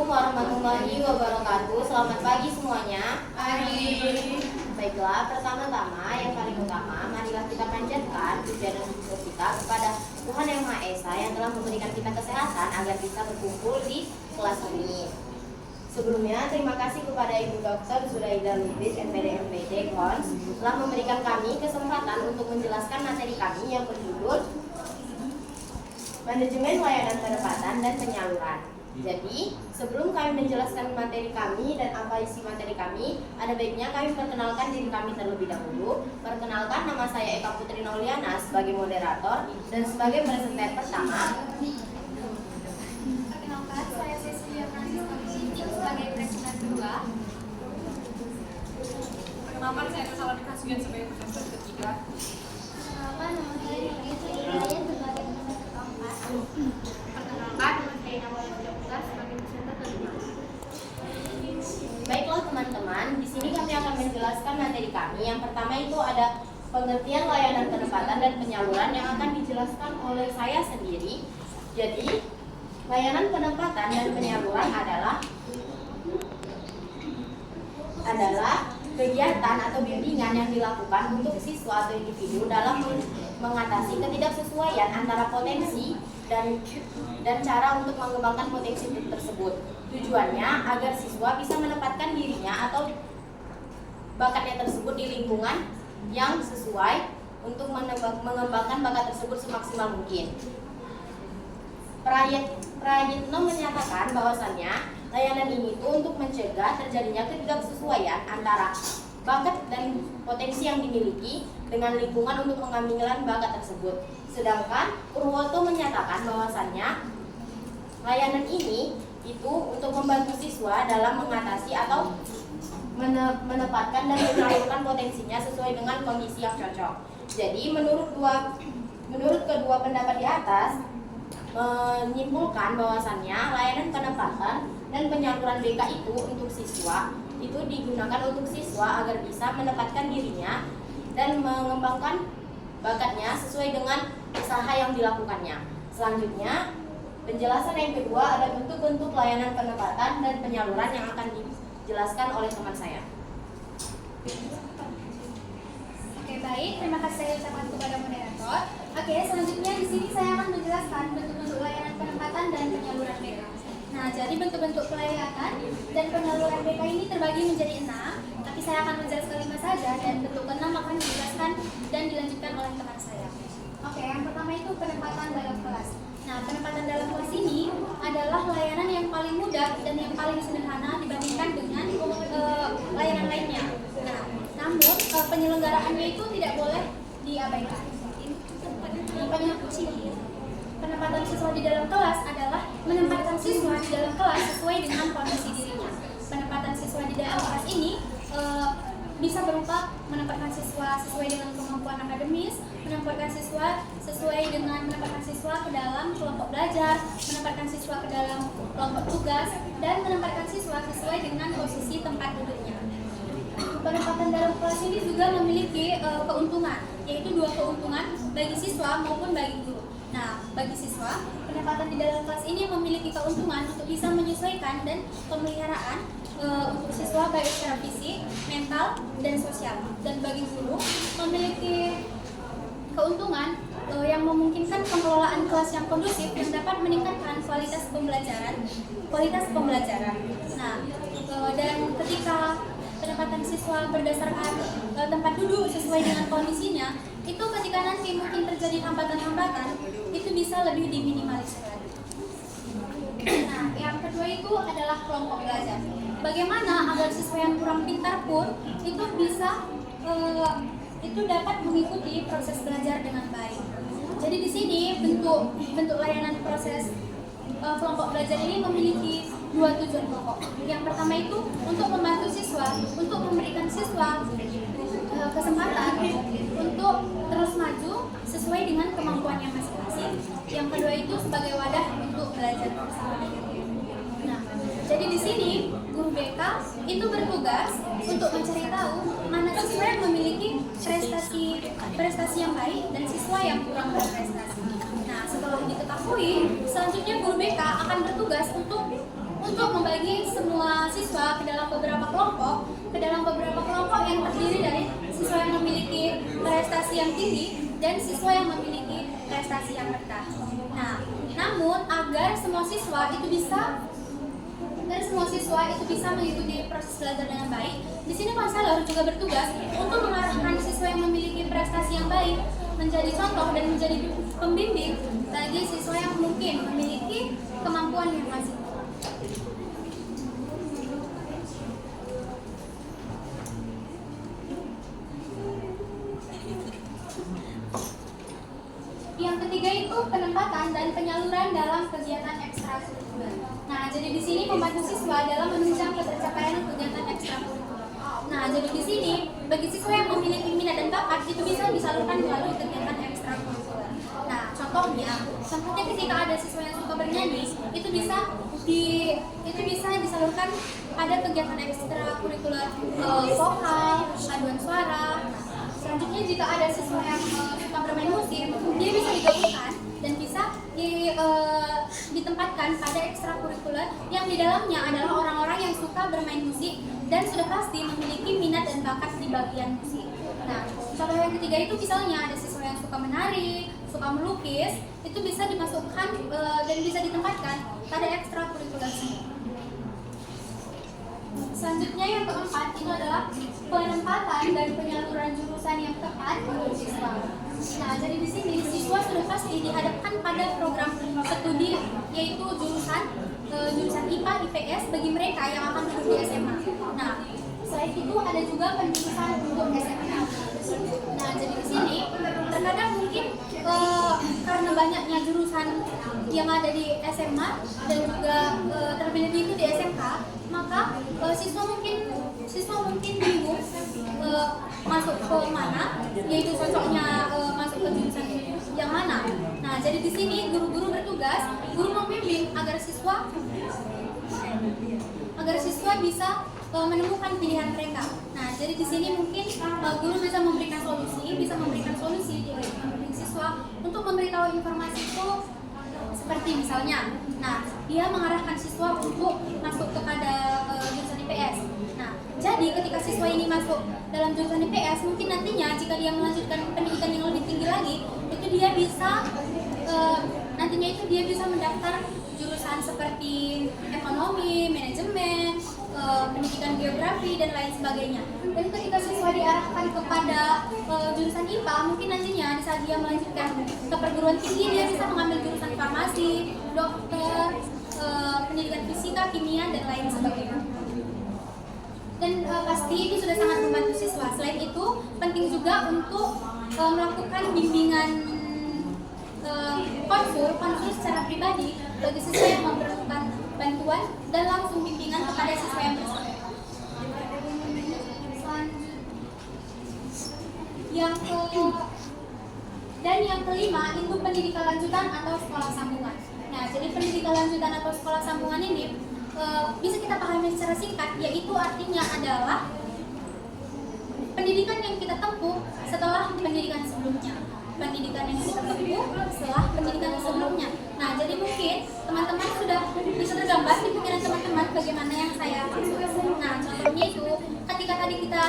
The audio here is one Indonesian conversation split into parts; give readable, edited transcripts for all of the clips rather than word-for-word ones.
Assalamualaikum warahmatullahi wabarakatuh. Selamat pagi semuanya. Pagi. Baiklah, pertama-tama yang paling utama, marilah kita panjatkan puja dan syukur kita kepada Tuhan Yang Maha Esa yang telah memberikan kita kesehatan agar bisa berkumpul di kelas ini. Sebelumnya, terima kasih kepada Ibu Dr. Zuraida Lubis, MPD MPD Kons, telah memberikan kami kesempatan untuk menjelaskan materi kami yang berjudul Manajemen Layanan Penempatan dan Penyaluran. Jadi, sebelum kami menjelaskan materi kami dan apa isi materi kami, ada baiknya kami perkenalkan diri kami terlebih dahulu. Perkenalkan, nama saya Eka Putri Nauliana sebagai moderator dan sebagai presenter pertama. Perkenalkan, saya Cecilia Francisca sebagai presenter kedua. Perkenalkan, saya Rosalani Kasugian sebagai presenter ketiga. Perkenalkan, nama saya Nurul Hidayat sebagai presenter keempat. Perkenalkan, nama saya Nawal Jogja sebagai presenter kelima. Baiklah teman-teman, di sini kami akan menjelaskan materi kami. Yang pertama itu ada pengertian layanan penempatan dan penyaluran yang akan dijelaskan oleh saya sendiri. Jadi, layanan penempatan dan penyaluran adalah kegiatan atau bimbingan yang dilakukan untuk siswa atau individu dalam mengatasi ketidaksesuaian antara potensi dan cara untuk mengembangkan potensi tersebut. Tujuannya agar siswa bisa menempatkan dirinya atau bakatnya tersebut di lingkungan yang sesuai untuk mengembangkan bakat tersebut semaksimal mungkin. Prayitno menyatakan bahwasannya layanan ini itu untuk mencegah terjadinya ketidaksesuaian antara bakat dan potensi yang dimiliki dengan lingkungan untuk mengambil bakat tersebut. Sedangkan Purwoto menyatakan bahwasannya layanan ini itu untuk membantu siswa dalam mengatasi atau menempatkan dan menyalurkan potensinya sesuai dengan kondisi yang cocok. Jadi menurut kedua pendapat di atas menyimpulkan bahwasannya layanan penempatan dan penyaluran BK itu untuk siswa itu digunakan untuk siswa agar bisa menempatkan dirinya dan mengembangkan bakatnya sesuai dengan usaha yang dilakukannya. Selanjutnya, penjelasan yang kedua ada bentuk-bentuk layanan penempatan dan penyaluran yang akan dijelaskan oleh teman saya. Oke, baik. Terima kasih saya ucapkan kepada moderator. Oke, selanjutnya di sini saya akan menjelaskan bentuk-bentuk layanan penempatan dan penyaluran BK. Nah, jadi bentuk-bentuk pelayanan dan penyaluran BK ini terbagi menjadi 6, tapi saya akan menjelaskan 5 saja dan bentuk ke-6 akan dijelaskan dan dilanjutkan oleh teman saya. Oke, yang pertama itu penempatan dalam kelas. Nah, penempatan dalam kelas ini adalah layanan yang paling mudah dan yang paling sederhana dibandingkan dengan layanan lainnya. Nah, namun penyelenggaraannya itu tidak boleh diabaikan. Penempatan siswa di dalam kelas adalah menempatkan siswa di dalam kelas sesuai dengan kondisi dirinya. Penempatan siswa di dalam kelas ini bisa berupa menempatkan siswa sesuai dengan kemampuan akademis, menempatkan siswa sesuai dengan menempatkan siswa ke dalam kelompok belajar, menempatkan siswa ke dalam kelompok tugas, dan menempatkan siswa sesuai dengan posisi tempat duduknya. Penempatan dalam kelas ini juga memiliki keuntungan, yaitu 2 keuntungan bagi siswa maupun bagi guru. Nah, bagi siswa, penempatan di dalam kelas ini memiliki keuntungan untuk bisa menyesuaikan dan pemeliharaan untuk siswa baik secara fisik, mental, dan sosial. Dan bagi guru, memiliki keuntungan yang memungkinkan pengelolaan kelas yang kondusif yang dapat meningkatkan kualitas pembelajaran. Nah, dan ketika penempatan siswa berdasarkan tempat duduk sesuai dengan kondisinya, itu ketika nanti mungkin terjadi hambatan-hambatan, itu bisa lebih diminimalisir lagi. Nah, yang kedua itu adalah kelompok belajar. Bagaimana agar siswa yang kurang pintar pun itu bisa itu dapat mengikuti proses belajar dengan baik. Jadi di sini bentuk layanan proses kelompok belajar ini memiliki 2 tujuan pokok. Yang pertama itu untuk membantu siswa, untuk memberikan siswa kesempatan untuk terus maju sesuai dengan kemampuannya masing-masing. Yang kedua itu sebagai wadah untuk belajar bersama. Nah, jadi di sini guru BK itu bertugas untuk mencari tahu mana siswa yang memiliki prestasi yang baik dan siswa yang kurang berprestasi. Nah, setelah diketahui, selanjutnya guru BK akan bertugas untuk membagi semua siswa ke dalam beberapa kelompok, yang terdiri dari siswa yang memiliki prestasi yang tinggi dan siswa yang memiliki prestasi yang rendah. Nah, namun agar semua siswa itu bisa mengikuti proses belajar dengan baik, di sini konselor juga bertugas untuk mengarahkan siswa yang memiliki prestasi yang baik menjadi contoh dan menjadi pembimbing bagi siswa yang mungkin memiliki kemampuan yang masih kurang. Yang ketiga itu penempatan dan penyaluran dalam kegiatan ekstrakurikuler. Nah, jadi di sini membantu siswa dalam menunjang ketercapaian kegiatan ekstrakurikuler. Nah, jadi di sini bagi siswa yang memiliki minat dan bakat itu bisa disalurkan melalui kegiatan ekstrakurikuler. Nah, contohnya ketika ada siswa yang suka bernyanyi, itu bisa disalurkan pada kegiatan ekstrakurikuler vokal, paduan suara. Selanjutnya jika ada siswa yang suka bermain musik, dia bisa digabungkan dan bisa ditempatkan pada ekstrakurikuler yang di dalamnya adalah orang-orang yang suka bermain musik dan sudah pasti memiliki minat dan bakat di bagian musik. Nah, contoh yang ketiga itu misalnya ada siswa yang suka menari, suka melukis, itu bisa dimasukkan dan bisa ditempatkan pada ekstrakurikuler semua. Selanjutnya yang keempat itu adalah penempatan dan penyaluran jurusan yang tepat untuk siswa. Nah, jadi di sini siswa sudah pasti dihadapkan pada program studi yaitu jurusan IPA, IPS bagi mereka yang akan duduk di SMA. Nah, selain itu ada juga penjurusan untuk SMA. Nah, jadi di sini terkadang mungkin karena banyaknya jurusan yang ada di SMA dan juga terlebih-lebih itu di SMK, maka siswa mungkin bingung masuk ke mana, yaitu cocoknya masuk ke jurusan yang mana. Nah, jadi di sini guru guru membimbing agar siswa bisa menemukan pilihan mereka. Nah, jadi di sini mungkin guru bisa memberikan solusi bagi siswa untuk memberitahu informasi itu seperti misalnya, nah dia mengarahkan siswa untuk masuk kepada jurusan IPS. Nah, jadi ketika siswa ini masuk dalam jurusan IPS, mungkin nantinya jika dia melanjutkan pendidikan yang lebih tinggi lagi, itu dia bisa mendaftar jurusan seperti ekonomi, manajemen, pendidikan geografi dan lain sebagainya. Dan ketika siswa diarahkan kepada jurusan IPA, mungkin nantinya saat dia melanjutkan ke perguruan tinggi, dia bisa mengambil jurusan farmasi, dokter, pendidikan fisika, kimia dan lain sebagainya. Dan pasti itu sudah sangat membantu siswa. Selain itu, penting juga untuk melakukan bimbingan konsul secara pribadi bagi siswa yang memerlukan bantuan dan langsung bimbingan kepada siswa yang bersangkutan. Yang kelima itu pendidikan lanjutan atau sekolah sambungan. Nah, jadi pendidikan lanjutan atau sekolah sambungan ini bisa kita pahami secara singkat, yaitu artinya adalah pendidikan yang kita tempuh setelah pendidikan sebelumnya. Nah, jadi mungkin teman-teman sudah bisa tergambar di pikiran teman-teman bagaimana yang saya maksud. Nah, contohnya itu ketika tadi kita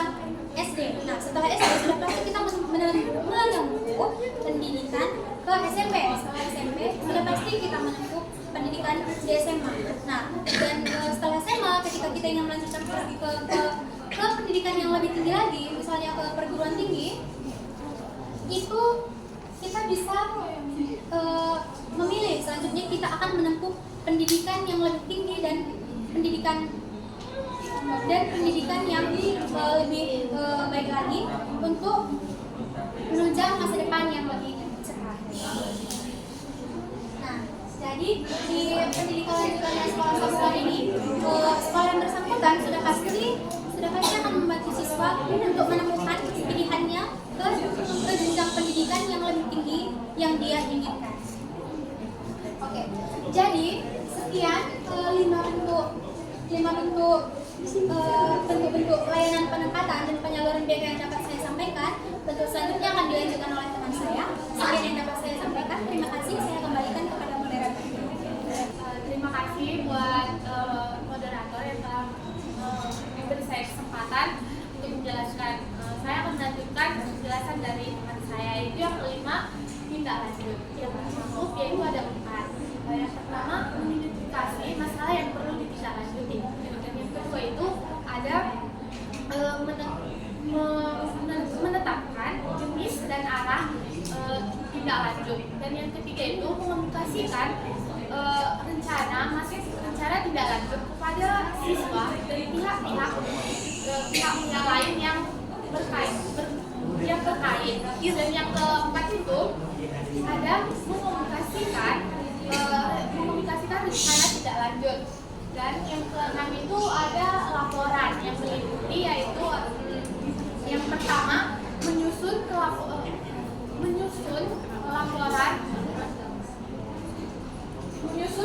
SD. Nah, setelah SD sudah pasti kita menempuh pendidikan ke SMP. Setelah SMP sudah pasti kita menempuh pendidikan di SMA. Nah, dan setelah SMA ketika kita ingin melanjutkan ke pendidikan yang lebih tinggi lagi, misalnya ke perguruan tinggi, itu kita bisa memilih selanjutnya kita akan menempuh pendidikan yang lebih tinggi dan pendidikan yang lebih baik lagi untuk menunjang masa depan yang lebih cerah. Nah, jadi di pendidikan lanjutan dan sekolah sambungan ini, sekolah yang bersangkutan sudah pasti akan membantu siswa untuk menemukan pilihannya ke jenjang pendidikan yang lebih tinggi yang dia inginkan. Oke, jadi sekian 5 bentuk layanan penempatan dan penyaluran BK yang dapat saya sampaikan. Bentuk selanjutnya akan dilanjutkan oleh teman saya. Sekian yang dapat saya sampaikan. Terima kasih. Saya kembalikan kepada moderator. Terima kasih buat moderator siswa dari pihak-pihak pihak lain yang berkait. Dan yang keempat itu ada mengomunikasikan rencana tidak lanjut. Dan yang keenam itu ada laporan yang meliputi, yaitu yang pertama menyusun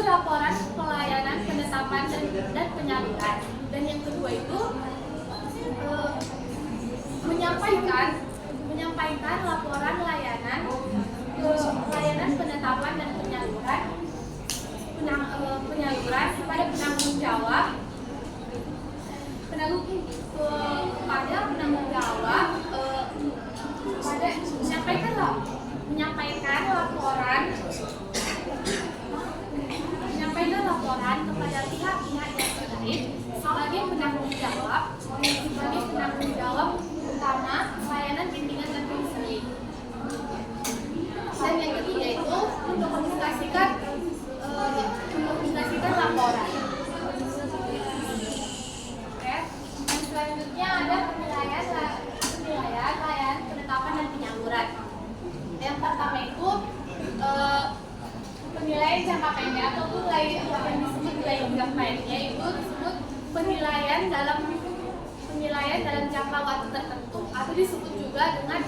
laporan pelayanan penetapan dan penyaluran. Dan yang kedua itu menyampaikan laporan layanan penetapan dan penyaluran kepada penanggung jawab menyampaikan laporan kepada pihak-pihak yang terkait sebagai penanggung jawab utama layanan bimbingan dan konseling. Dan yang ketiga itu mendokumentasikan laporan. Oke. Dan selanjutnya ada penilaian layanan penetapan dan penyaluran. Yang pertama itu penilaian jangka pendek ataupun yang disebut jangka pendek, itu disebut penilaian dalam jangka waktu tertentu, atau disebut juga dengan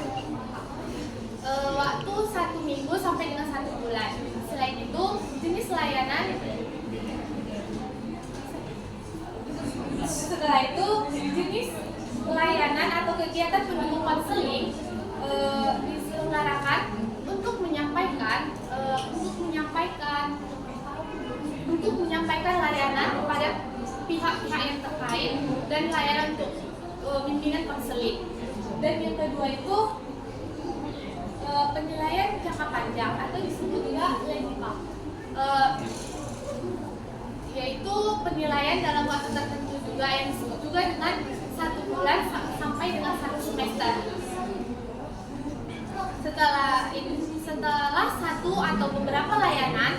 waktu 1 minggu sampai dengan 1 bulan. Selain itu, jenis layanan. Setelah itu, jenis layanan atau kegiatan pendukung konseling diselenggarakan untuk menyampaikan layanan kepada pihak-pihak yang terkait dan layanan untuk bimbingan konseling. Dan yang kedua itu penilaian jangka panjang atau disebut juga landmark, yaitu penilaian dalam waktu tertentu juga yang disebut juga dengan 1 bulan sampai dengan 1 semester. Setelah satu atau beberapa layanan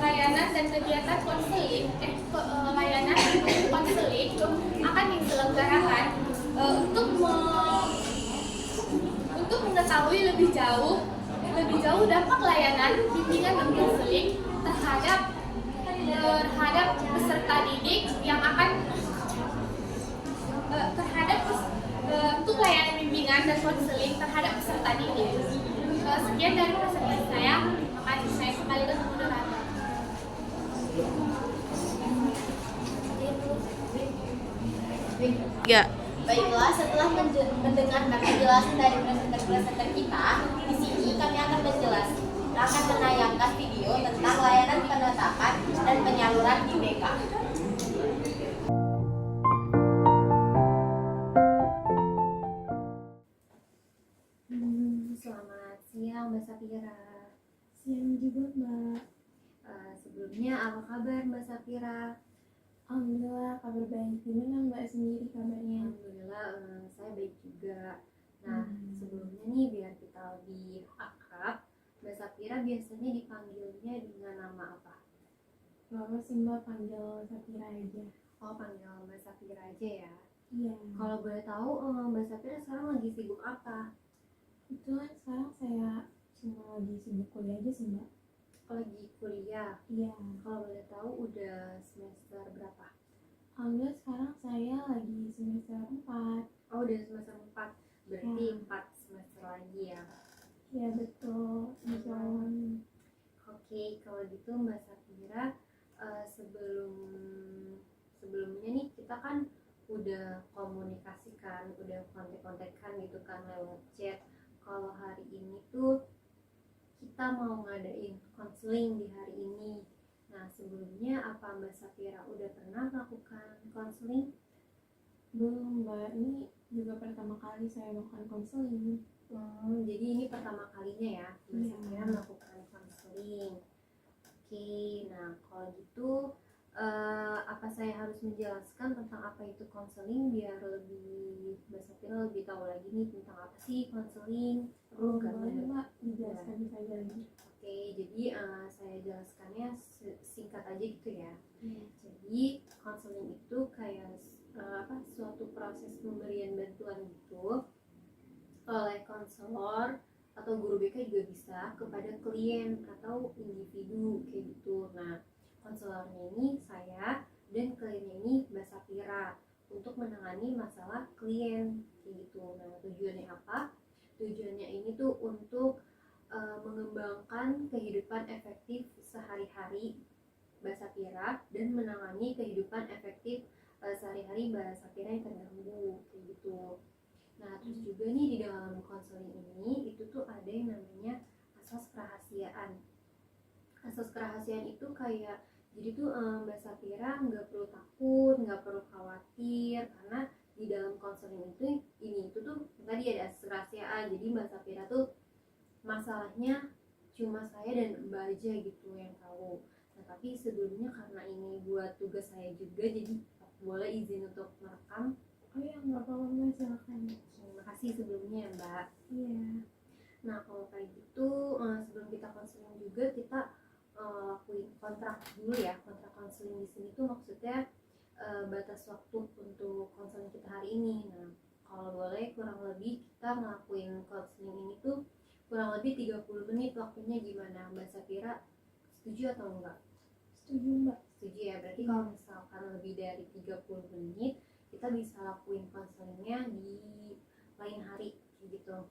dan kegiatan konseling akan diselenggarakan untuk mengetahui lebih jauh dampak layanan bimbingan dan konseling terhadap peserta didik yang akan untuk layanan bimbingan dan konseling terhadap peserta didik. Sekian dari presentasi saya. Makasih, saya kembali ke moderator. Ya. Baiklah, setelah mendengarkan penjelasan dari presenter kita, di sini kami akan menayangkan video tentang layanan penetapan dan penyaluran di BK. Selamat siang Mbak Safira. Siang juga Mbak. Sebelumnya apa kabar Mbak Safira? Alhamdulillah kabar baik. Gimana Mbak sendiri kabarnya? Alhamdulillah saya baik juga. Nah sebelumnya nih biar kita lebih akrab, Mbak Safira biasanya dipanggilnya dengan nama apa? Gak apa sih Mbak, panggil Safira aja. Oh panggil Mbak Safira aja ya? Iya. Kalau boleh tahu Mbak Safira sekarang lagi sibuk apa? Itu kan sekarang saya cuma lagi sibuk kuliah aja sih Mbak. Lagi kuliah? Iya. Kalau boleh tahu udah semester berapa? Alhamdulillah sekarang saya lagi semester 4. Oh udah semester 4, berarti Ya. 4 semester lagi ya? Iya betul, insya Allah. Oke, kalau gitu Mbak Safira, sebelumnya nih kita kan udah komunikasikan, udah kontek-kontekan gitu kan lewat chat. Kalau hari ini tuh kita mau ngadain konseling di hari ini. Nah sebelumnya apa Mbak Safira udah pernah melakukan konseling? Belum Mbak, ini juga pertama kali saya melakukan konseling. Jadi ini pertama kalinya ya Mbak Iya. Safira melakukan konseling. Oke, nah kalau gitu apa saya harus menjelaskan tentang apa itu konseling biar lebih Mbak Safira lebih tahu lagi nih tentang apa sih konseling? Perlu kan Boleh Mbak? Mbak, dijelaskan saja lagi. Oke, jadi saya jelaskannya singkat aja gitu ya. Iya. Jadi konseling itu kayak suatu proses pemberian bantuan gitu oleh konselor atau guru BK juga bisa kepada klien atau individu kayak gitu. Nah, konselornya ini saya dan kliennya ini Mbak Safira untuk menangani masalah klien kayak gitu. Nah, tujuannya apa? Tujuannya ini tuh untuk mengembangkan kehidupan efektif sehari-hari Mbak Safira dan menangani kehidupan efektif sehari-hari Mbak Safira yang terganggu kayak gitu. Nah, terus juga nih di dalam konseling ini itu tuh ada yang namanya asas kerahasiaan. Asas kerahasiaan itu kayak jadi tuh Mbak Safira nggak perlu takut, nggak perlu khawatir karena di dalam konseling itu tuh tadi ada asas kerahasiaan. Jadi Mbak Safira tuh masalahnya cuma saya dan Mbak aja gitu yang tahu. Nah, tapi sebelumnya karena ini buat tugas saya juga, jadi boleh izin untuk merekam. Oh ya, nggak apa-apa Mbak, silakan. Terima kasih sebelumnya ya Mbak. Iya. Nah, kalau kayak gitu sebelum kita konseling juga kita lakuin kontrak dulu ya. Kontrak konseling di sini tuh maksudnya batas waktu untuk konseling kita hari ini. Nah, kalau boleh kurang lebih kita ngelakuin konseling ini tuh kurang lebih 30 menit waktunya. Gimana Mbak Safira, setuju atau enggak? Setuju Mbak. Setuju ya, berarti kalau misalkan lebih dari 30 menit kita bisa lakuin konselingnya di lain hari gitu.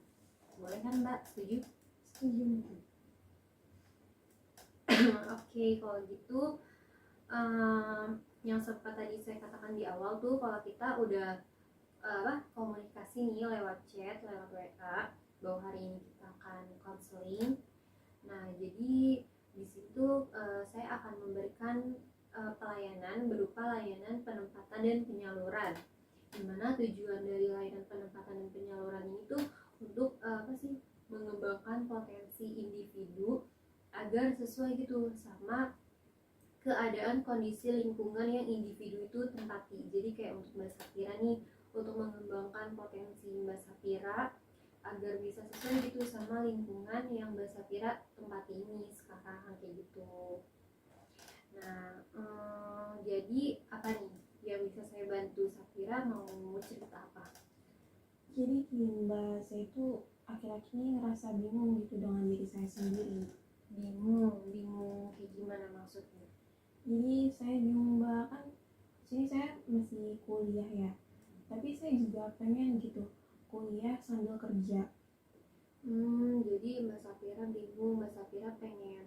Boleh kan Mbak? Setuju? Setuju Mbak. Oke, kalau gitu yang sempat tadi saya katakan di awal tuh kalau kita udah komunikasi nih lewat chat, lewat WA bahwa hari ini kita akan konseling. Nah, jadi di situ saya akan memberikan pelayanan berupa layanan penempatan dan penyaluran. Dimana tujuan dari layanan penempatan dan penyaluran ini tuh untuk mengembangkan potensi individu agar sesuai gitu sama keadaan kondisi lingkungan yang individu itu tempati. Jadi kayak untuk Mbak Safira nih, untuk mengembangkan potensi Mbak Safira agar bisa sesuai gitu sama lingkungan yang Mbak Safira tempati ini sekarang kayak gitu. Nah, jadi apa nih yang bisa saya bantu Safira, mau cerita apa? Jadi gini Mbak, saya itu akhir-akhir ini ngerasa bingung gitu dengan diri saya sendiri. Bingung kayak gimana maksudnya? Jadi saya bingung Mbak, kan sini saya masih kuliah ya, tapi saya juga pengen gitu kuliah sambil kerja. Jadi Mbak Safira bingung, Mbak Safira pengen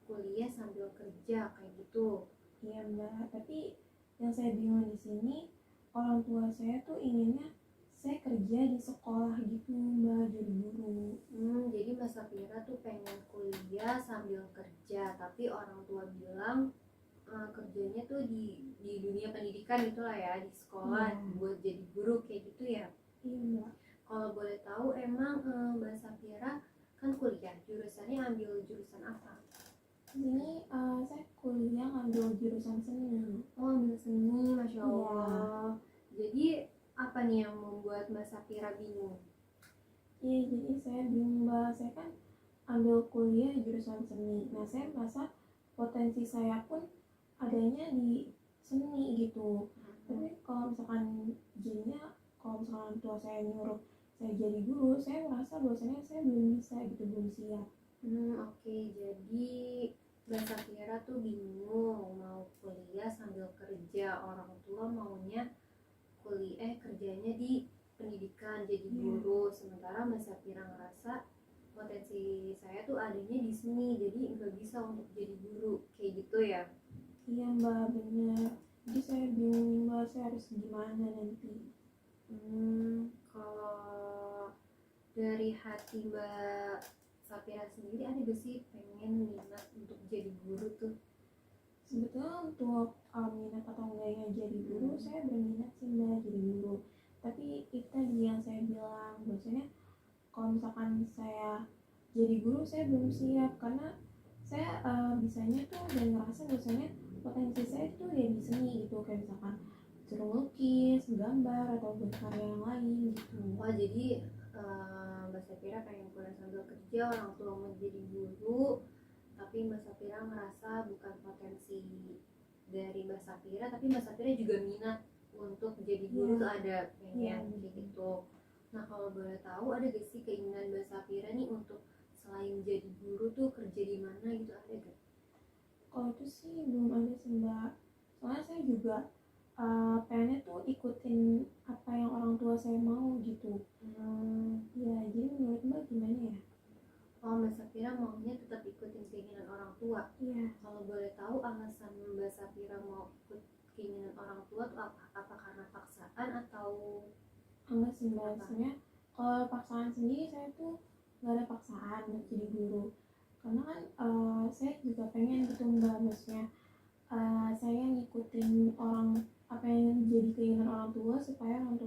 kuliah sambil kerja kayak gitu. Iya Mbak, tapi yang saya bingung di sini orang tua saya tuh inginnya saya kerja di sekolah gitu Mbak, jadi guru. Jadi Mbak Safira tuh pengen kuliah sambil kerja, tapi orang tua bilang kerjanya tuh di dunia pendidikan itulah ya, di sekolah buat jadi guru kayak gitu ya. Iya Mbak. Kalau boleh tahu emang Mbak Safira kan kuliah jurusannya ambil jurusan apa? Ini saya kuliah ngambil jurusan seni. Oh, ambil seni, Masya Allah. Jadi apa nih yang membuat Mbak Safira bingung? Iya, jadi saya bingung Mbak, saya kan ambil kuliah jurusan seni. Nah, saya merasa potensi saya pun adanya di seni gitu. Tapi kalau misalkan jadinya, kalau misalkan orang tua saya nyuruh saya jadi guru, saya merasa bahwasanya saya belum bisa gitu, belum siap. Oke, jadi Mbak Safira tuh bingung mau kuliah sambil kerja. Orang tua maunya kuliah kerjanya di pendidikan jadi guru, sementara Mbak Safira ngerasa potensi saya tuh adanya di seni, jadi nggak bisa untuk jadi guru kayak gitu ya. Iya Mbak, bener. Jadi saya bingung Mbak, saya harus gimana nanti. Kalau dari hati Mbak Safira sendiri ada gak sih pengen minat untuk jadi guru tuh? Sebetulnya untuk minat atau enggaknya jadi guru, saya berminat sih Mbak jadi guru. Tapi itu tadi yang saya bilang, bahwasanya kalau misalkan saya jadi guru saya belum siap, karena saya bisanya tuh dan ngerasa bahwasanya potensi saya tuh ya di seni gitu, kayak misalkan suruh lukis, gambar atau berkarya yang lain gitu. Wah, jadi Mbak Safira pengen kuliah sambil kerja, orang tua mau jadi guru, tapi Mbak Safira ngerasa bukan potensi dari Mbak Safira, tapi Mbak Safira juga minat untuk jadi guru tuh ada pengen kayak gitu. Nah kalau boleh tahu ada gak sih keinginan Mbak Safira nih untuk selain jadi guru tuh kerja di mana gitu, ada gak? Kalau itu sih belum ada sih Mbak. Soalnya saya juga pengennya tuh ikutin apa yang orang tua saya mau gitu. Ya, jadi menurut Mbak gimana ya? Oh, Mbak Safira maunya tetap ikutin keinginan orang tua. Iya. Kalau boleh tahu alasan Mbak Safira mau ikut keinginan orang tua tuh apa? Apa karena paksaan atau Enggak sih Mbak, sebenarnya kalau paksaan sendiri saya tuh nggak ada paksaan untuk jadi guru. Karena kan saya juga pengen gitu Mbak, maksudnya saya ngikutin apa yang jadi keinginan orang tua supaya orang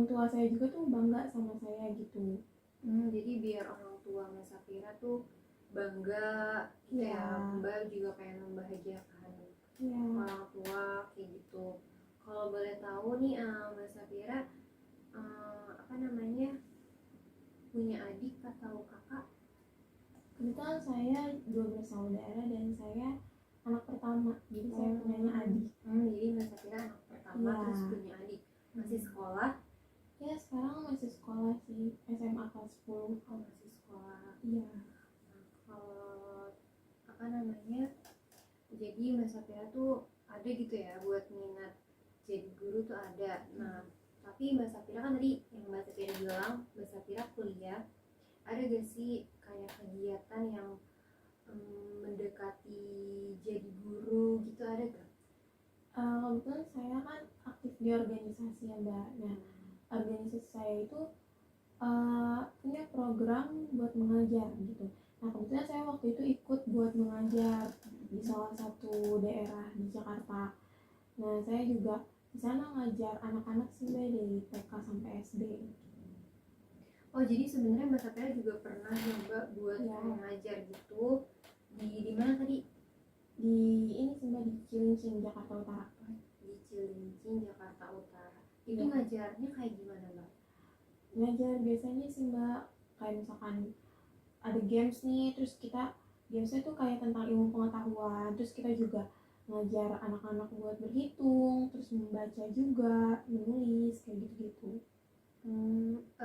tua saya juga tuh bangga sama saya gitu. jadi biar orang tua Mbak Safira tuh bangga gitu ya, Mbak juga pengen membahagiakan orang tua kayak gitu. Kalau boleh tahu nih Mbak Safira apa namanya, punya adik atau kakak? Kebetulan saya 12 saudara dan saya anak pertama, jadi saya punya adik. Jadi Mbak Safira anak pertama terus punya adik. Masih sekolah? Ya sekarang masih sekolah sih, SMA kelas 10. Oh masih sekolah. Iya. Kalau apa namanya, jadi Mbak Safira tuh ada gitu ya buat minat jadi guru tuh ada. Nah tapi Mbak Safira kan tadi yang Mbak Safira bilang Mbak Safira kuliah, ada gak sih kayak kegiatan yang mendekati jadi guru gitu, ada gak? Kebetulan saya kan aktif di organisasi ya Mbak. Nah organisasi saya itu punya program buat mengajar gitu. Nah kebetulan saya waktu itu ikut buat mengajar di salah satu daerah di Jakarta. Nah saya juga di sana ngajar anak-anak sih Mbak, dari TK sampai SD. Oh jadi sebenarnya Mbak Safira juga pernah nyoba buat mengajar gitu di mana tadi? Di ini sih Mbak, di Cilincing, Jakarta Utara. Di Cilincing, Jakarta Utara. Itu ngajarnya kayak gimana Mbak? Ngajar biasanya sih Mbak, kayak misalkan ada games nih, terus gamesnya tuh kayak tentang ilmu pengetahuan, terus kita juga ngajar anak-anak buat berhitung, terus membaca juga, menulis, kayak gitu-gitu.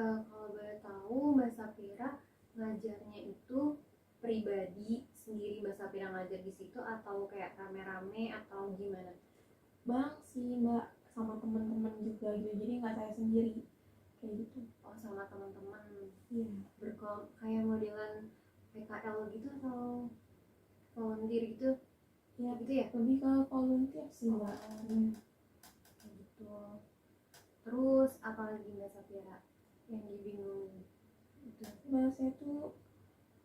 Kalau boleh tahu Mbak Safira ngajarnya itu pribadi sendiri, Mbak Safira ngajar di situ atau kayak rame-rame atau gimana? Bang sih Mbak, sama teman-teman juga gitu, jadi nggak saya sendiri kayak gitu. Oh sama teman-teman. Iya. Kayak modelan PKL gitu atau volunteer gitu? Ya, gitu ya? lebih ke volunteer sih Mbak. Gitu. Terus apalagi Mbak Safira yang dibingungin? Mbak saya tuh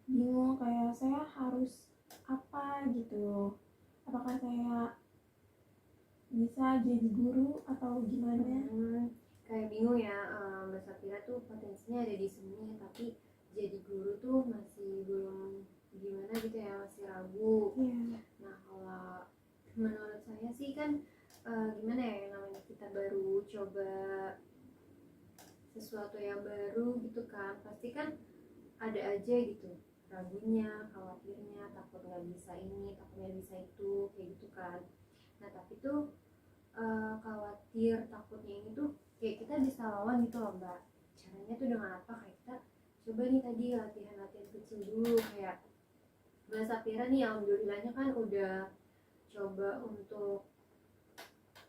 bingung, kayak saya harus apa gitu, apakah saya bisa jadi guru atau gimana. Kayak bingung ya, Mbak Safira tuh potensinya ada di seni tapi jadi guru tuh masih belum gimana gitu ya, masih ragu. Nah kalau menurut saya sih kan gimana ya, yang namanya kita baru coba sesuatu yang baru gitu kan, pasti kan ada aja gitu ragunya, khawatirnya, takut nggak bisa ini, takut nggak bisa itu, kayak gitu kan. Nah tapi tuh khawatir takutnya ini tuh kayak kita bisa lawan gitu loh Mbak. Caranya tuh dengan apa? Kayak kita coba nih tadi latihan-latihan kecil dulu, kayak Mbak Safira nih alhamdulillahnya kan udah coba untuk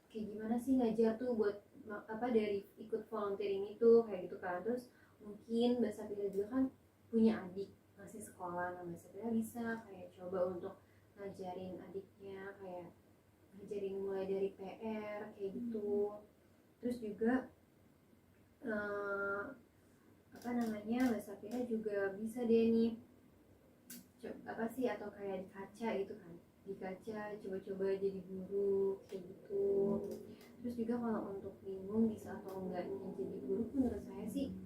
kayak gimana sih ngajar tuh buat apa dari ikut volunteer ini tuh kayak gitu kan. Terus mungkin Mbak Safira juga kan punya adik masih sekolah, nah Mbak Safira bisa kayak coba untuk ngajarin adiknya, kayak ngajarin mulai dari PR kayak gitu. Terus juga apa namanya, Mbak Safira juga bisa deh nih apa sih, atau kayak di kaca gitu kan, di kaca coba-coba jadi guru kayak gitu. Terus juga kalau untuk bingung bisa atau enggaknya jadi guru, menurut saya sih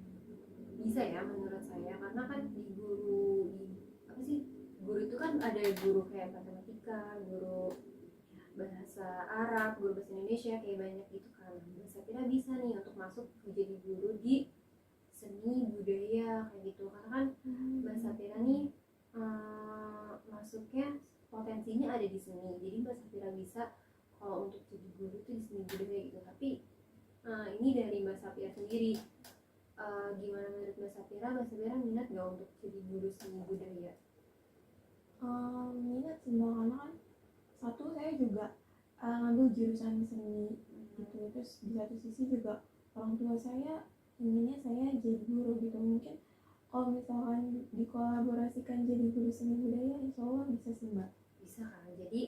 bisa ya, menurut saya, karena kan di apa sih, guru itu kan ada guru kayak matematika, guru bahasa Arab, guru bahasa Indonesia, kayak banyak gitu kan. Mbak Safira bisa nih untuk masuk menjadi guru di seni budaya kayak gitu, karena kan Mbak Safira nih masuknya potensinya ada di seni, jadi Mbak Safira bisa kalau untuk jadi guru tuh di seni budaya gitu. Tapi ini dari Mbak Safira sendiri, gimana menurut Mbak Safira? Mbak Safira minat nggak untuk jadi guru seni budaya? Minat sih Mbak, karena kan satu saya juga ngambil jurusan seni gitu, terus di satu sisi juga orang tua saya inginnya saya jadi guru gitu. Mungkin kalau misalkan dikolaborasikan jadi guru seni budaya, insya Allah bisa sih Mbak. Bisa kan? Jadi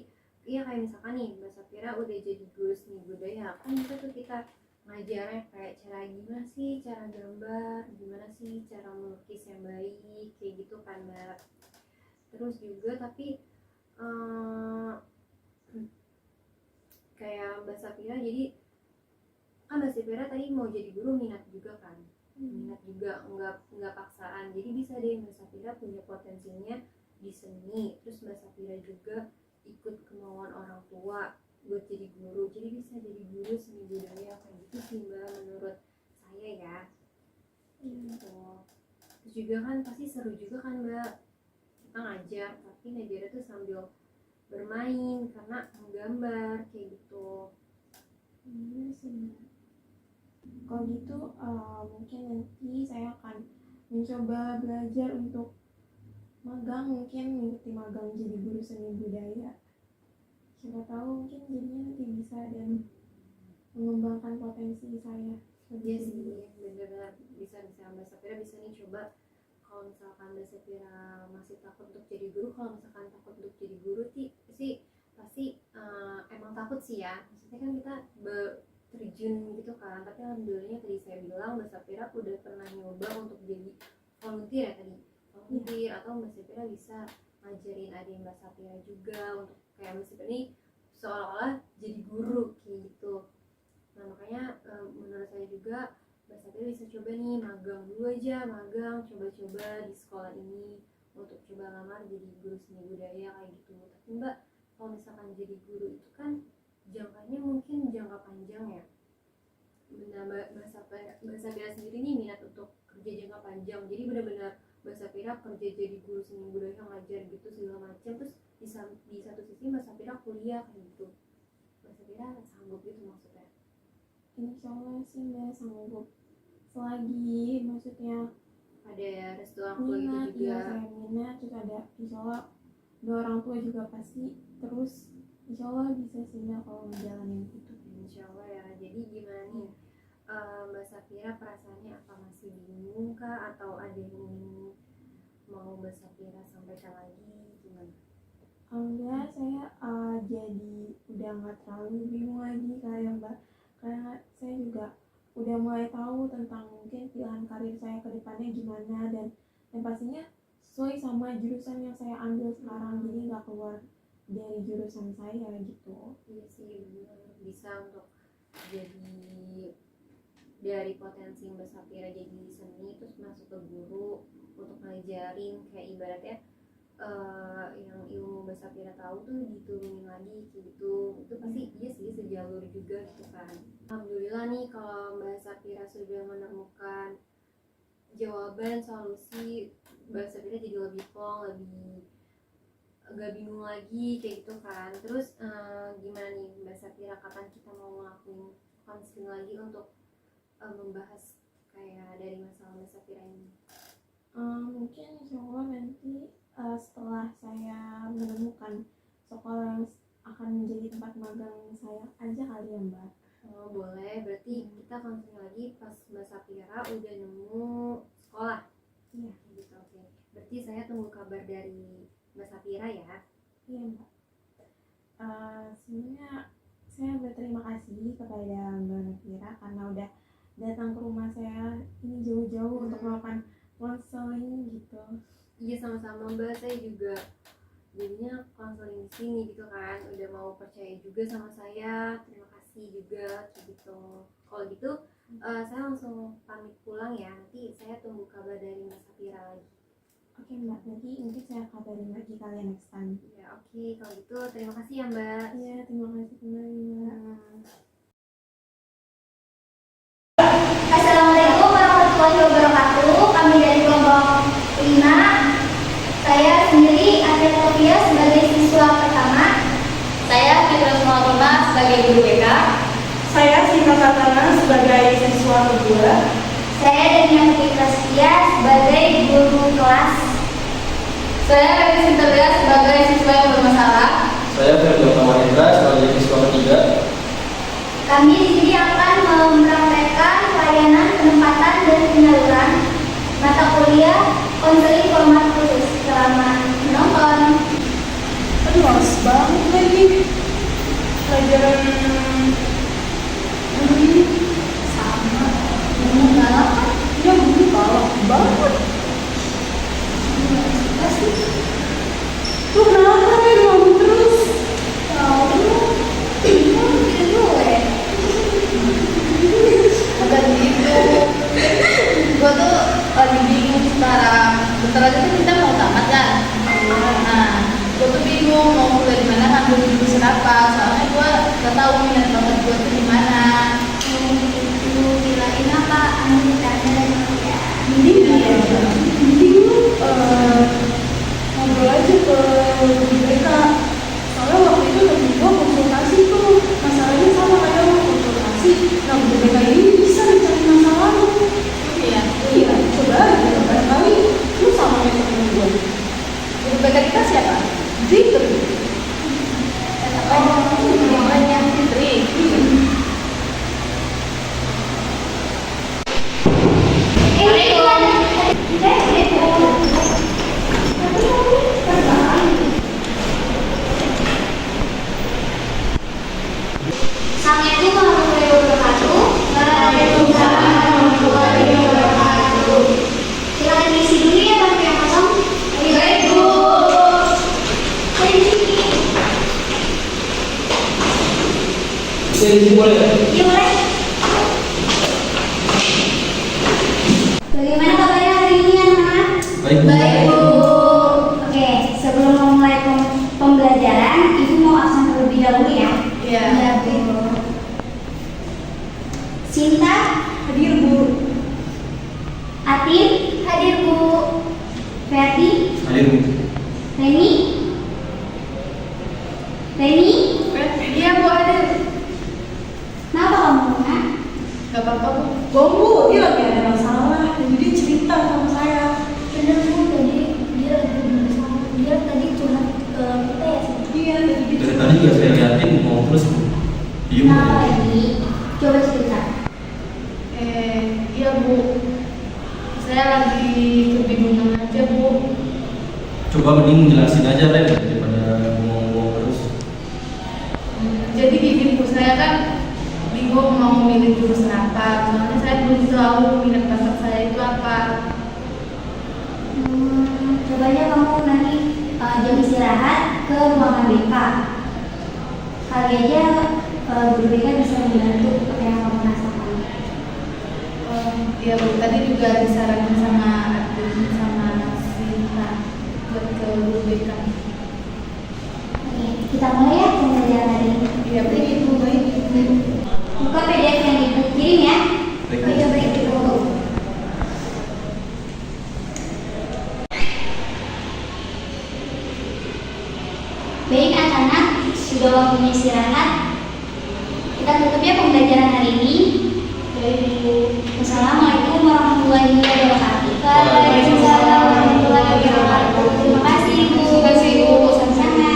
iya, kayak misalkan nih Mbak Safira udah jadi guru seni budaya, kan bisa tuh kita ngajarnya kayak cara gimana sih cara gambar, gimana sih cara melukis yang baik, kayak gitu kan Mbak. Terus juga tapi kayak Mbak Safira, jadi kan Mbak Safira tadi mau jadi guru minat juga kan, minat juga, nggak paksaan. Jadi bisa deh Mbak Safira punya potensinya di seni, terus Mbak Safira juga ikut kemauan orang tua buat jadi guru, jadi bisa jadi guru seni budaya kayak gitu sih Mbak, menurut saya ya. Gitu. Terus juga kan pasti seru juga kan Mbak, kita ngajar tapi ngajarnya tuh sambil bermain karena menggambar kayak gitu. Iya sih Mbak. Kalau gitu mungkin nanti saya akan mencoba belajar untuk magang, mungkin mengikuti magang jadi guru seni budaya. Siapa tahu mungkin jadinya nanti bisa dan mengembangkan potensi saya. Iya sih, bener-bener bisa Mbak Safira bisa nih coba. Kalau misalkan Mbak Safira masih takut untuk jadi guru, kalau misalkan takut untuk jadi guru sih pasti emang takut sih ya. Maksudnya kan kita terjun gitu kan, tapi alhamdulillahnya tadi saya bilang Mbak Safira udah pernah nyoba untuk jadi volunteer ya tadi, volunteer, atau Mbak Safira bisa ngajarin adik Mbak Safira juga untuk kayak Mbak Safira ini seolah-olah jadi guru kayak gitu. Nah makanya menurut saya juga Mbak Safira bisa coba nih magang dulu aja, magang coba-coba di sekolah ini untuk coba lamar jadi guru seni budaya kayak gitu. Tapi Mbak, kalau misalkan jadi guru itu kan jangkanya mungkin jangka panjang ya. Nah, Mbak Safira sendiri nih minat untuk kerja jangka panjang, jadi benar-benar Mbak Safira kerja jadi guru seni budaya, ngajar gitu segala macam, terus di satu sisi Mbak Safira kuliah kayak gitu. Mbak Safira sanggup gitu maksudnya? Insya Allah sih Mbak sanggup, selagi maksudnya Ada restu orang tua gitu minat, juga. ya saya minat, terus ada insya Allah dua orang tua juga pasti, terus insya Allah bisa sih Mbak kalau ngejalanin itu. Insya Allah ya. Jadi gimana nih Mbak Safira, perasaannya apa, masih bingung kah atau ada yang ingin mau Mbak Safira sampaikan lagi, gimana? Alhamdulillah saya jadi udah nggak terlalu bingung lagi kayak Mbak, karena saya juga udah mulai tahu tentang mungkin pilihan karir saya ke depannya gimana, dan pastinya sesuai sama jurusan yang saya ambil sekarang, jadi nggak keluar dari jurusan saya gitu. Iya sih, benar, bisa untuk jadi dari potensi Mbak Safira jadi seni terus masuk ke guru untuk ngajarin kayak ibaratnya yang ilmu Mbak Safira tahu tuh diturunin lagi gitu. Itu pasti iya sih sejalur juga gitu kan. Alhamdulillah nih kalau Mbak Safira sudah menemukan jawaban, solusi, Mbak Safira jadi lebih plong, lebih gak bingung lagi kayak gitu kan. Terus gimana nih Mbak Safira, kapan kita mau ngelakuin konseling lagi untuk membahas kayak dari masalah Mbak Safira ini? Mungkin insya Allah nanti setelah saya menemukan sekolah yang akan menjadi tempat magang saya aja kali ya Mbak. Oh, boleh, berarti kita konseling lagi pas Mbak Safira udah nemu sekolah. Iya. Gitu, oke. Berarti saya tunggu kabar dari Mbak Safira ya. Iya Mbak. Sebenarnya saya berterima kasih kepada Mbak Safira karena udah datang ke rumah saya ini jauh-jauh untuk melakukan konseling gitu. Iya, sama-sama Mbak, saya juga jadinya konseling di sini gitu kan, udah mau percaya juga sama saya, terima kasih juga gitu. Kalau gitu saya langsung pamit pulang ya, nanti saya tunggu kabar dari Mbak Safira lagi. Oke Mbak, nanti mungkin saya kabarin lagi kalian next time. Ya oke, kalau gitu terima kasih ya Mbak. Iya, terima kasih kembali Mbak. Assalamualaikum warahmatullahi wabarakatuh. Kami dari kelompok 5. Saya Saya Sinta Katana sebagai siswa kedua. Saya Dania Fitrastia sebagai guru kelas. Saya Reni Sintelia sebagai siswa yang bermasalah. Saya Ferdo Kamarendra sebagai siswa ketiga. Kami di sini akan mempraktekkan pelayanan penempatan dan penyaluran mata kuliah konseling format khusus. Selamat menonton. Aduh, males banget lagi. Pelajaran ini sama. Ya, gue galak banget. Lu kenapa nih ngomong terus? Bukan gitu. Gue tuh lagi bingung sekarang. Bentar lagi kan kita mau tamat kan. Nah, gue tuh bingung mau kuliah di mana, ngambil jurusan apa. Soalnya gue gak tahu minat bakat gue tuh di mana. Kirain apa? Anu tanda ya. Mending lu ngobrol aja ke BK. Soalnya waktu itu temen gua konsultasi tuh, masalahnya sama kayak lu konsultasi. Nah, BK ini bisa mencari masalah lu. Iya. Iya, coba aja barangkali lu sama kayak temen gua. Guru BK kita siapa? Fitri. Namanya Fitri. Assalamualaikum warahmatullahi wabarakatuh. Waalaikumsalam warahmatullahi wabarakatuh. Silakan diisi dulu ya bangku yang kosong. Baik, Bu. Jadi boleh. Iya, boleh. Bagaimana kabarnya hari ini anak-anak? Baik, Bu. Baik, Bu. Oke, sebelum memulai pembelajaran, Ibu mau absen terlebih dahulu ya. Iya. Bu. Sinta, Hadir, Bu. Atin, hadir Bu. Ferdi, Hadir, Bu. Reni, Iya, Bu, ada. kenapa kamu nak? Gak apa-apa, Bu. Bu, dia lagi ada masalah, jadi dia cerita sama saya. Bener Bu, dia tadi curhat ke kita ya. Iya, tadi dia Dari tadi juga saya liatin mau terus, Bu. Diem, Bu. Kenapa lagi? Coba cerita. Iya, Bu. Saya lagi kebingungan aja, Bu. Coba mending jelasin aja, Ren, daripada ngomong-ngomong terus. Jadi gini, Bu, saya kan bingung mau milih jurusan apa. Soalnya saya belum tahu minat bakat saya itu apa. Coba aja kamu nanti jam istirahat ke ruangan BK. Kali aja guru BK bisa membantu apa yang kamu rasakan. Iya, Bu. Tadi juga disarankan sama Adin sama Sinta buat ke guru BK. Oke, kita mulai ya pembelajaran hari ini. Iya, Bu. Buka PDF yang Ibu kirim ya. Baik, Bu. Baik, coba Ibu. Baik anak-anak, sudah waktunya istirahat. Kita tutup ya pembelajaran hari ini. Wassalamualaikum warahmatullahi wabarakatuh. Waalaikumsalam warahmatullahi wabarakatuh. Terima kasih Ibu. Terima kasih, Ibu. Sama-sama.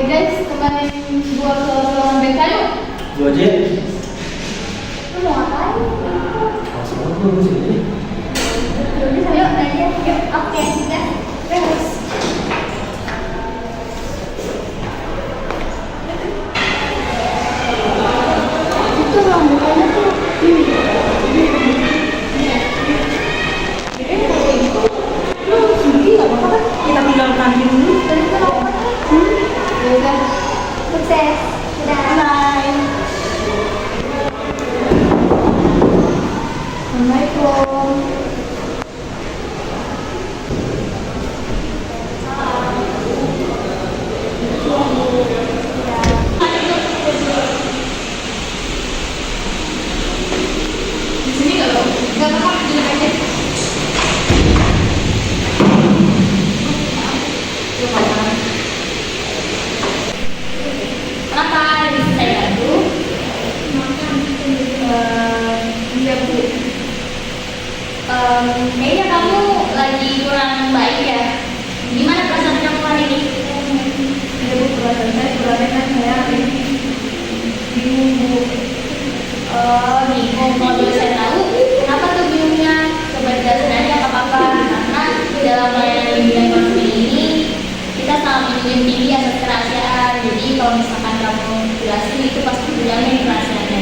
Guys, temenin gua ke ruangan BK yuk. Gua aja. Lu mau ngapain? Langsung aja, Bu, sini. Yuk, aja. Yuk, oke, sudah. Terus. Itu ruang BK-nya tuh. lu sendiri nggak apa-apa kan? Kita tinggal kantin dulu. Sukses. Sudah. Assalamualaikum. Di sini nggak lo? Nggak apa-apa, duduk aja. Kenapa? Kayaknya kamu lagi kurang baik ya. Gimana perasaan kamu hari ini? Ya Bu, perasaan saya kurangnya kan saya hari ini bingung Bu. Bingung. Kalau boleh saya tahu, kenapa tuh bingungnya? Coba jelasin aja ke papa. Karena dalam layanan bimbingan konseling ini kita sangat menjunjung tinggi asas kerahasiaan. Jadi kalau misalkan kamu jelasin itu pasti berjalan kerahasiaannya.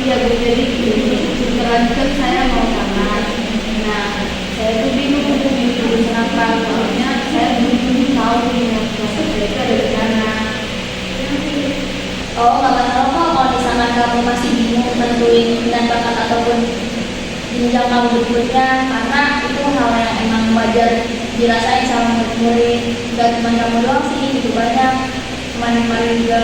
Iya Bu, jadi kebetulan kan saya mau tamat. Nah, saya tuh bingung untuk milih jurusan apa. Soalnya saya belum tahu nih yang jurusan saya itu ada di mana. Oh, nggak masalah kok kalau misalkan kamu masih bingung tentuin minat bakat ataupun jenjang kamu berikutnya, karena itu hal yang emang wajar dirasain sama murid-murid. Gak cuma kamu doang sih, itu banyak teman-teman juga.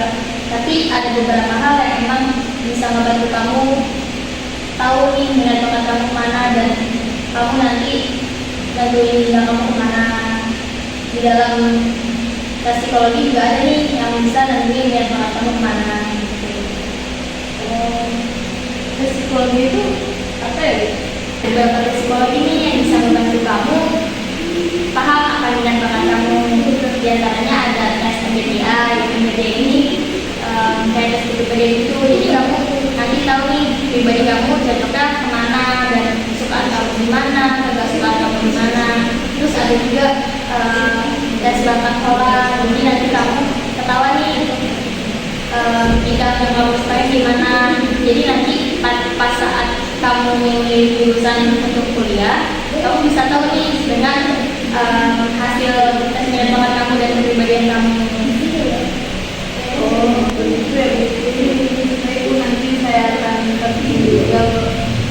Tapi ada beberapa hal yang emang bisa ngebantu kamu tahu nih minat bakat kamu kemana dan kamu nanti tentuin jenjang kamu kemana. Di dalam tes psikologi juga ada nih yang bisa nentuin minat bakat kamu kemana. Tes psikologi itu apa ya? Beberapa tes psikologi ini yang bisa membantu kamu paham apa minat bakat kamu. Di antaranya ada tes MBTI. MBTI ini kayak tes kepribadian itu. Jadi kamu nanti tahu nih pribadi kamu cocoknya kemana dan kesukaan kamu di mana, kesukaan kamu di mana. Terus ada juga tes bakat pola. Jadi nanti kamu ketahuan nih bidang yang kamu sukai di mana. Jadi nanti pas saat kamu memilih jurusan untuk kuliah, kamu bisa tahu nih dengan hasil tes minat bakat kamu dan kepribadian kamu. Oh, begitu ya Bu. Jadi itu nanti saya akan terpilih juga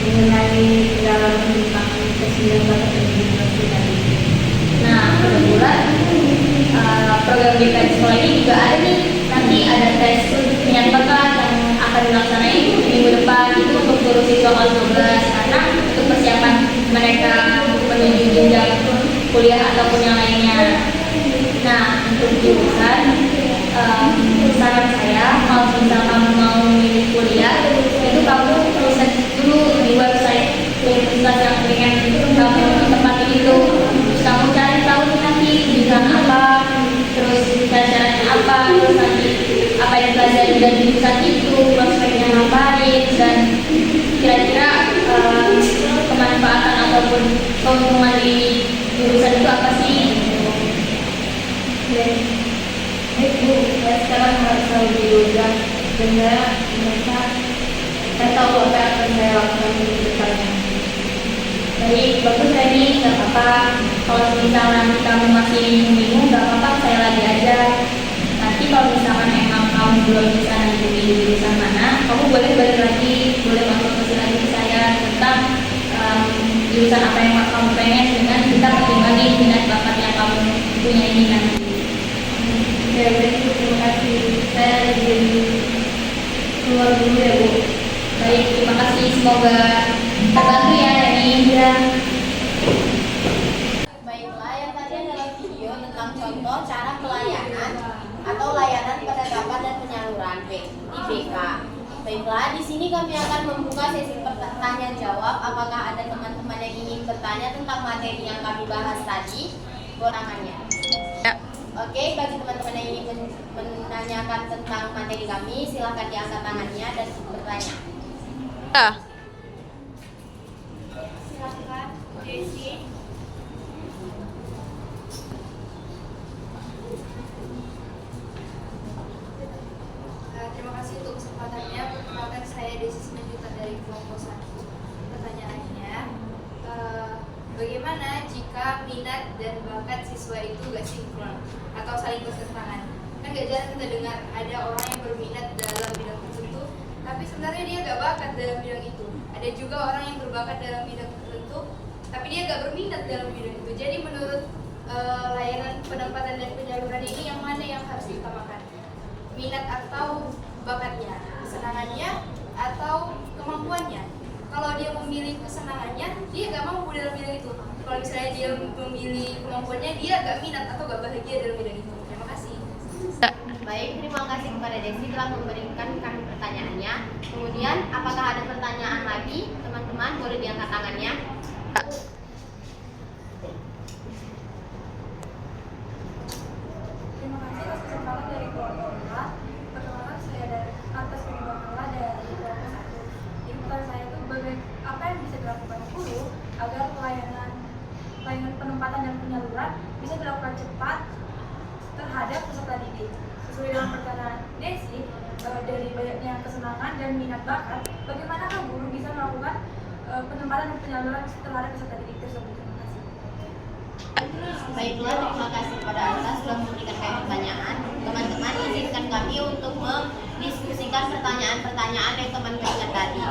mengenai dalam tentang kesenian bakat dan generasi tadi. Nah, kebetulan program BPN sekolah ini juga ada nih. Nanti ada tes minat bakat yang akan dilaksanain minggu depan itu untuk seluruh siswa kelas 12 karena untuk persiapan mereka menuju jenjang kuliah ataupun yang lainnya. Nah, untuk jurusan saran saya kalau misal kamu mau milih kuliah itu kamu riset dulu di website universitas yang pengen kamu ditempati itu. Terus kamu cari tahu nih nanti jurusan apa, terus syarat-syaratnya apa, terus nanti apa yang dipelajari dari jurusan itu, prospeknya ngapain, dan kira-kira kemanfaatan ataupun keuntungan di jurusan itu apa sih? Bu, saya sekarang harus tahu dulu dan mereka saya tahu apa yang akan saya lakukan di depannya. Baik, bagus Reni, nggak apa-apa. Kalau misalnya nanti kamu masih bingung, nggak apa-apa, saya lagi aja. Nanti kalau misalkan emang kamu belum bisa nentuin jurusan mana, kamu boleh balik lagi, boleh konsultasi lagi ke saya tentang jurusan apa yang kamu pengen dengan kita pertimbangin minat bakat yang kamu punya ini nanti. Ya, baik Bu, terima kasih. Saya izin keluar dulu ya Bu. Baik, terima kasih. Semoga terbantu ya Reni. Ya. Baiklah, yang tadi adalah video tentang contoh cara pelayanan atau layanan percakapan dan penyaluran di BK. Baiklah, di sini kami akan membuka sesi pertanyaan jawab. Apakah ada teman-teman yang ingin bertanya tentang materi yang kami bahas tadi? Tangannya. Oke, bagi teman-teman yang ingin menanyakan tentang materi kami, silahkan diangkat tangannya dan bertanya. Silahkan, Desi. Terima kasih untuk kesempatannya. Perkenalkan saya Desi Simanjuntak dari kelompok 1. Pertanyaannya, bagaimana jika minat dan bakat siswa itu gak sinkron atau saling bertentangan? Kan gak jarang kita dengar ada orang yang berminat dalam bidang tertentu, tapi sebenarnya dia gak bakat dalam bidang itu. Ada juga orang yang berbakat dalam bidang tertentu, tapi dia gak berminat dalam bidang itu. Jadi menurut layanan penempatan dan penyaluran ini, yang mana yang harus diutamakan? Minat atau bakatnya? Kesenangannya atau kemampuannya? Kalau dia memilih kesenangannya, dia gak mampu dalam bidang itu. Kalau misalnya dia memilih kemampuannya, dia gak minat atau gak bahagia dalam bidang itu. Terima kasih. Baik, terima kasih kepada Desi telah memberikan kami pertanyaannya. Kemudian, apakah ada pertanyaan lagi, teman-teman? teman-teman boleh diangkat tangannya. Terima kasih atas kesempatan dari keluarga Ola. Perkenalkan saya dari atas kehidupan Ola dari keluarga 1. Inputan saya itu apa yang bisa dilakukan guru agar pelayanan penempatan dan penyaluran bisa dilakukan cepat terhadap peserta didik. Sesuai dengan pertanyaan Desi, dari banyaknya kesenangan dan minat bakat, bagaimanakah guru bisa melakukan penempatan dan penyaluran terhadap peserta didik tersebut? Terima kasih. Baiklah, terima kasih kepada Anda sudah memberikan kami pertanyaan. Teman-teman, izinkan kami untuk mendiskusikan pertanyaan-pertanyaan yang teman berikan tadi.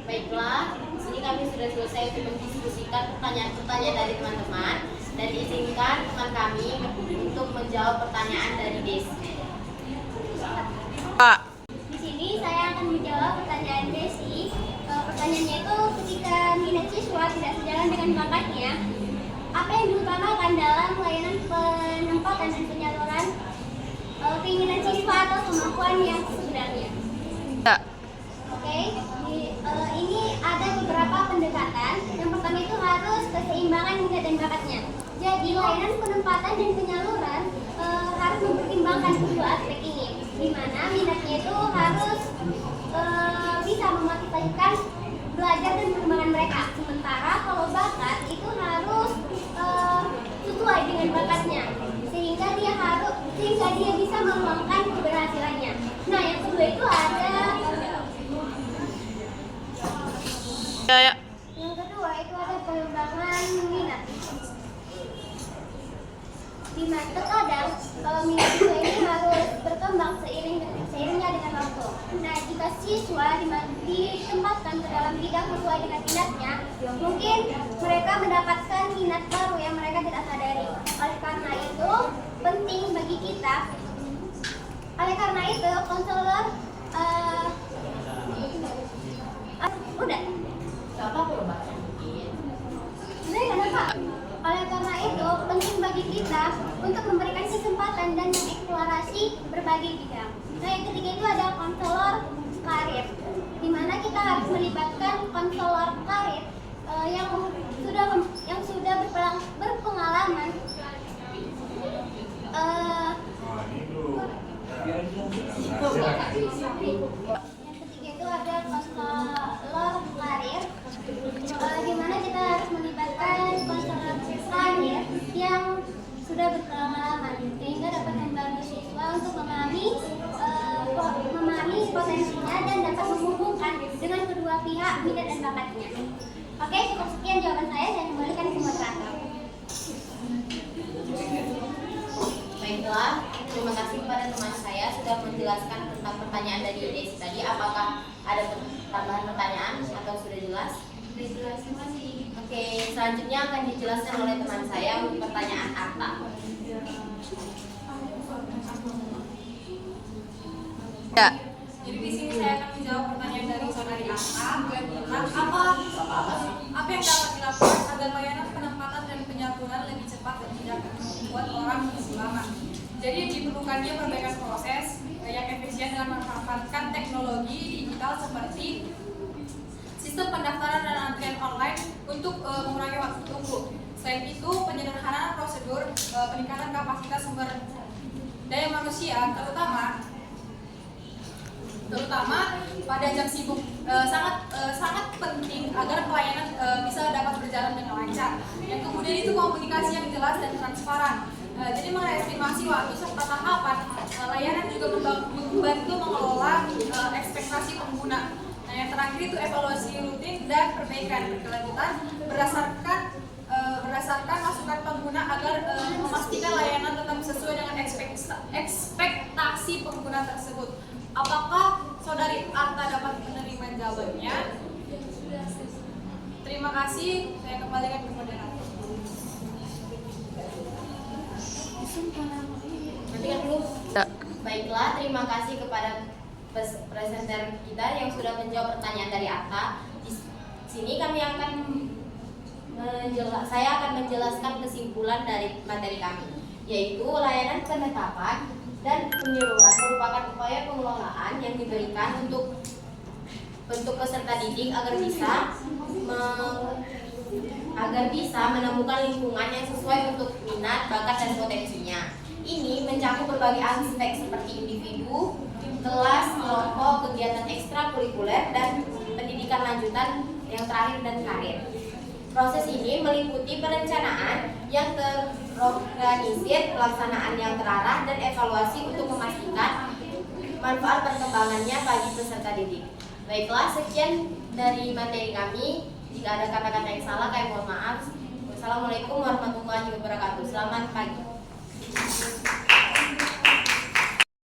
Baiklah, ini kami sudah selesai untuk mendiskusikan pertanyaan-pertanyaan dari teman-teman, dan izinkan teman kami untuk menjawab pertanyaan dari Desi. Di sini saya akan menjawab pertanyaan Desi. Pertanyaannya itu, ketika minat siswa tidak sejalan dengan bakatnya, apa yang diutamakan dalam pelayanan penempatan dan penyaluran keinginan siswa atau kemampuan yang sebenarnya? Oke, ini ada beberapa pendekatan. Yang pertama itu harus keseimbangan minat dan bakatnya. Jadi layanan penempatan dan penyaluran harus mempertimbangkan kedua aspek ini, di mana minatnya itu harus bisa memotivasikan belajar dan perkembangan mereka. Sementara kalau bakat itu harus sesuai dengan bakatnya, sehingga dia bisa meluangkan keberhasilannya. Nah, yang kedua itu ada yang kedua itu ada pengembangan minat. Di mana terkadang minat siswa ini harus berkembang seiringnya dengan waktu. Nah, jika siswa ditempatkan ke dalam bidang sesuai dengan minatnya, mungkin mereka mendapatkan minat baru yang mereka tidak sadari. Oleh karena itu, penting bagi kita. Oleh karena itu, konselor udah. Oleh karena itu, penting bagi kita untuk memberikan kesempatan dan mengeksplorasi berbagai bidang. Nah, yang ketiga itu ada konselor karir, di mana kita harus melibatkan konselor karir yang sudah berpengalaman yang ketiga itu ada konselor karir, di mana kita harus melibatkan konselor karir yang sudah berpengalaman, sehingga dapat membantu siswa untuk memahami potensinya dan dapat menghubungkan dengan kedua pihak minat dan bakatnya. Oke, cukup sekian jawaban saya kembalikan ke moderator. Baiklah, terima kasih kepada teman saya sudah menjelaskan tentang pertanyaan dari Desi tadi. Apakah ada tambahan pertanyaan atau sudah jelas? Sudah jelas, terima kasih. Oke, selanjutnya akan dijelaskan oleh teman saya untuk pertanyaan Arta. Ya. Jadi di sini saya akan menjawab pertanyaan dari saudari Arta. Apa yang dapat dilakukan agar layanan penempatan dan penyaturan lebih cepat dan tidak membuat orang menunggu lama? Jadi diperlukannya perbaikan proses yang efisien dengan memanfaatkan teknologi digital seperti sistem pendaftaran dan antrian online untuk mengurangi waktu tunggu. Selain itu, penyederhanaan prosedur, peningkatan kapasitas sumber daya manusia, terutama pada jam sibuk, sangat penting agar pelayanan bisa dapat berjalan dengan lancar. Yang kemudian itu komunikasi yang jelas dan transparan. Jadi mengestimasi waktu serta tahapan layanan juga membantu mengelola ekspektasi pengguna. Nah, yang terakhir itu evaluasi rutin dan perbaikan berkelanjutan berdasarkan masukan pengguna agar memastikan layanan tetap sesuai dengan ekspektasi pengguna tersebut. Apakah saudari Arta dapat menerima jawabannya? Terima kasih. Saya kembalikan ke moderator. Baiklah, terima kasih kepada presenter kita yang sudah menjawab pertanyaan dari Arta. Di sini saya akan menjelaskan kesimpulan dari materi kami, yaitu layanan penetapan dan penyuluhan merupakan upaya pengelolaan yang diberikan untuk peserta didik agar bisa menemukan lingkungan yang sesuai untuk minat, bakat, dan potensinya. Ini mencakup berbagai aspek seperti individu, kelas, kelompok, kegiatan ekstrakurikuler, dan pendidikan lanjutan yang terakhir dan karir. Proses ini meliputi perencanaan yang terorganisir, pelaksanaan yang terarah, dan evaluasi untuk memastikan manfaat perkembangannya bagi peserta didik. Baiklah, sekian dari materi kami. Jika ada kata-kata yang salah, kami mohon maaf. Wassalamualaikum warahmatullahi wabarakatuh. Selamat pagi.